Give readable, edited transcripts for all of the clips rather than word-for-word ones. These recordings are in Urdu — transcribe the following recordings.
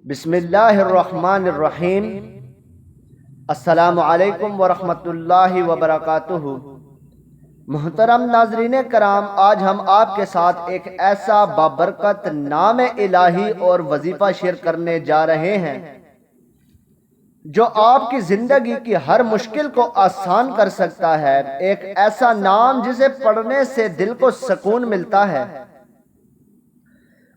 بسم اللہ الرحمن الرحیم۔ السلام علیکم ورحمۃ اللہ وبرکاتہ۔ محترم ناظرین کرام، آج ہم آپ کے ساتھ ایک ایسا بابرکت نام الہی اور وظیفہ شیئر کرنے جا رہے ہیں جو آپ کی زندگی کی ہر مشکل کو آسان کر سکتا ہے۔ ایک ایسا نام جسے پڑھنے سے دل کو سکون ملتا ہے،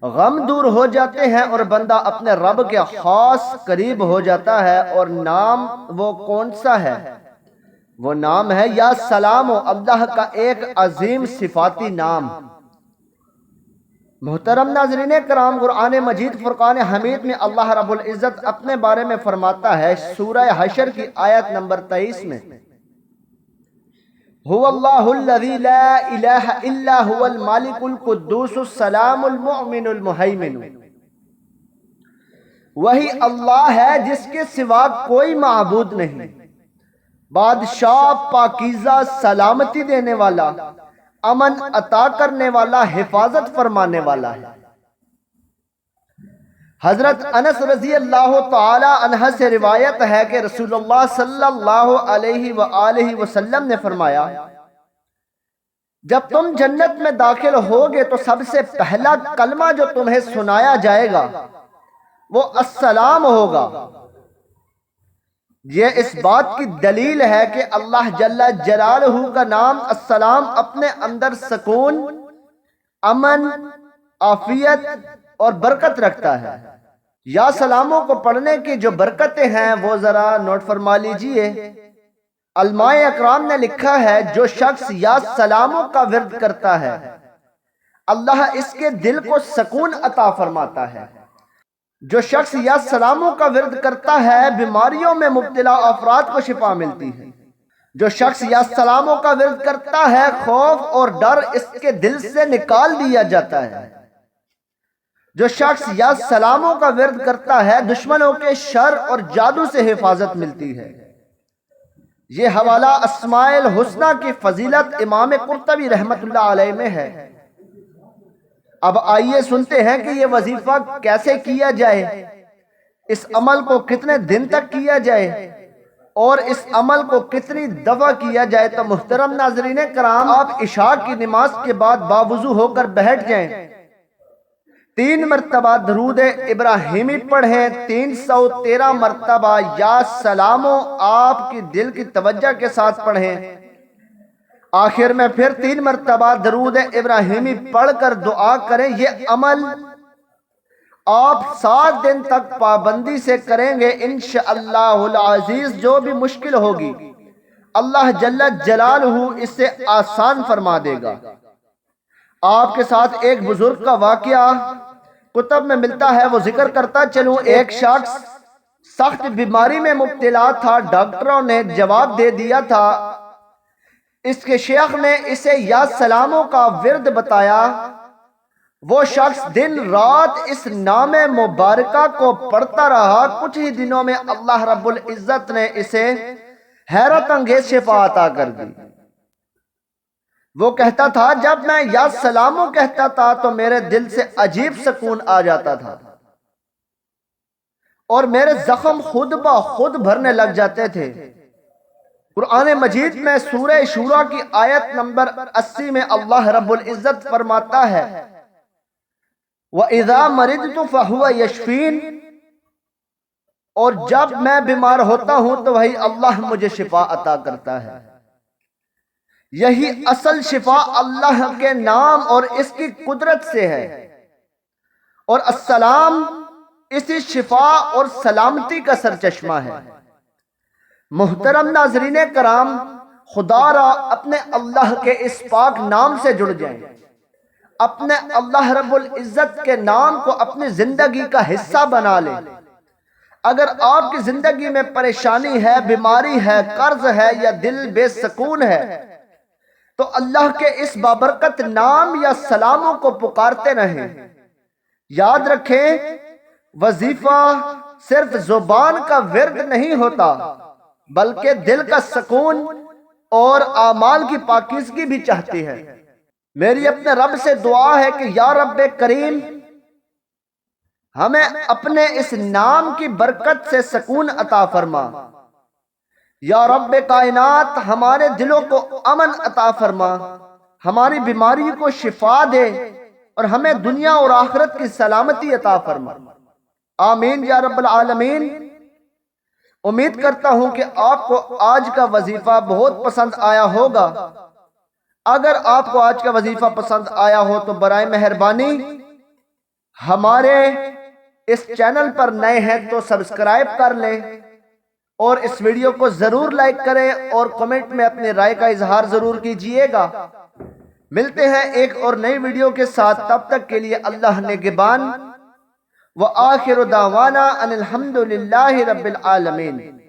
غم دور ہو جاتے ہیں اور بندہ اپنے رب کے خاص قریب ہو جاتا ہے۔ اور نام وہ کون سا ہے؟ وہ نام ہے یا سلام، اللہ کا ایک عظیم صفاتی نام۔ محترم ناظرین کرام، قرآن مجید فرقان حمید میں اللہ رب العزت اپنے بارے میں فرماتا ہے، سورہ حشر کی آیت نمبر 23 میں، هو اللہ الذی لا الہ الا هو المالک القدوس السلام المؤمن المہیمن۔ وہی اللہ ہے جس کے سوا کوئی معبود نہیں، بادشاہ، پاکیزہ، سلامتی دینے والا، امن عطا کرنے والا، حفاظت فرمانے والا ہے۔ حضرت انس رضی اللہ تعالی عنہ سے روایت ہے کہ رسول اللہ صلی اللہ علیہ وآلہ وسلم نے فرمایا، جب تم جنت میں داخل ہوگے تو سب سے پہلا کلمہ جو تمہیں سنایا جائے گا وہ السلام ہوگا۔ یہ اس بات کی دلیل ہے کہ اللہ جل جلالہ کا نام السلام اپنے اندر سکون، امن، عافیت اور برکت رکھتا ہے۔ یا سلاموں کو پڑھنے کی جو برکتیں ہیں وہ ذرا نوٹ فرما لیجئے۔ علماء اکرام نے لکھا ہے، جو شخص یا سلاموں کا ورد کرتا ہے اللہ اس کے دل کو سکون عطا فرماتا ہے۔ جو شخص یا سلاموں کا ورد کرتا ہے بیماریوں میں مبتلا افراد کو شفا ملتی ہے۔ جو شخص یا سلاموں کا ورد کرتا ہے خوف اور ڈر اس کے دل سے نکال دیا جاتا ہے۔ جو شخص یا سلاموں کا ورد کرتا ہے دشمنوں کے شر اور جادو سے حفاظت ملتی ہے۔ یہ حوالہ اسماء الحسنہ کی فضیلت امام قرطبی رحمت اللہ علیہ میں ہے۔ اب آئیے سنتے ہیں کہ یہ وظیفہ کیسے کیا جائے، اس عمل کو کتنے دن تک کیا جائے اور اس عمل کو کتنی دفعہ کیا جائے۔ تو محترم ناظرین کرام، آپ عشاء کی نماز کے بعد باوضو ہو کر بیٹھ جائیں، 3 مرتبہ درود ابراہیمی پڑھیں، 313 مرتبہ یا سلاموں آپ کی دل کی توجہ کے ساتھ پڑھیں، آخر میں پھر 3 مرتبہ درود ابراہیمی پڑھ کر دعا کریں۔ یہ عمل آپ 7 دن تک پابندی سے کریں گے، انشاءاللہ العزیز جو بھی مشکل ہوگی اللہ جل جلالہ اسے آسان فرما دے گا۔ آپ کے ساتھ ایک بزرگ کا واقعہ کتب میں ملتا ہے، وہ ذکر کرتا چلوں۔ ایک شخص سخت بیماری میں مبتلا تھا، ڈاکٹروں نے جواب دے دیا تھا، اس کے شیخ نے اسے یا سلاموں کا ورد بتایا۔ وہ شخص دن رات اس نام مبارکہ کو پڑھتا رہا، کچھ ہی دنوں میں اللہ رب العزت نے اسے حیرت انگیز شفا عطا کر دی۔ وہ کہتا تھا، جب میں یا سلاموں کہتا تھا تو میرے دل سے عجیب سکون آ جاتا تھا اور میرے زخم خود بخود بھرنے لگ جاتے تھے۔ قرآن مجید میں سورہ شورى کی آیت نمبر 80 میں اللہ رب العزت فرماتا ہے، وَإِذَا مَرِضْتُ فَهُوَ يَشْفِينِ، اور جب میں بیمار ہوتا ہوں تو وہی اللہ مجھے شفا عطا کرتا ہے۔ یہی اصل شفا اللہ کے نام اور اس کی قدرت سے ہے، اور السلام اسی شفا اور سلامتی کا سرچشمہ ہے۔ محترم ناظرین کرام، خدا را اپنے اللہ کے اس پاک نام سے جڑ جائیں، اپنے اللہ رب العزت کے نام کو اپنی زندگی کا حصہ بنا لیں۔ اگر آپ کی زندگی میں پریشانی ہے، بیماری ہے، قرض ہے یا دل بے سکون ہے تو اللہ کے اس بابرکت نام یا سلاموں کو پکارتے رہیں۔ یاد رکھیں، وظیفہ صرف زبان کا ورد نہیں ہوتا بلکہ دل کا سکون اور اعمال کی پاکیزگی بھی چاہتی ہے۔ میری اپنے رب سے دعا ہے کہ یا رب کریم، ہمیں اپنے اس نام کی برکت سے سکون عطا فرما۔ یا رب کائنات ہمارے دلوں کو امن عطا فرما، ہماری بیماری کو شفا دے اور ہمیں دنیا اور آخرت کی سلامتی عطا فرما، آمین یا رب العالمین۔ امید کرتا ہوں کہ آپ کو آج کا وظیفہ بہت پسند آیا ہوگا۔ اگر آپ کو آج کا وظیفہ پسند آیا ہو تو برائے مہربانی ہمارے اس چینل پر نئے ہیں تو سبسکرائب کر لیں اور اس ویڈیو کو ضرور لائک کریں اور کمنٹ میں اپنی رائے کا اظہار ضرور کیجئے گا۔ ملتے ہیں ایک اور نئی ویڈیو کے ساتھ، تب تک کے لیے اللہ نگہبان۔ وآخر دعوانا ان الحمد للہ رب العالمین۔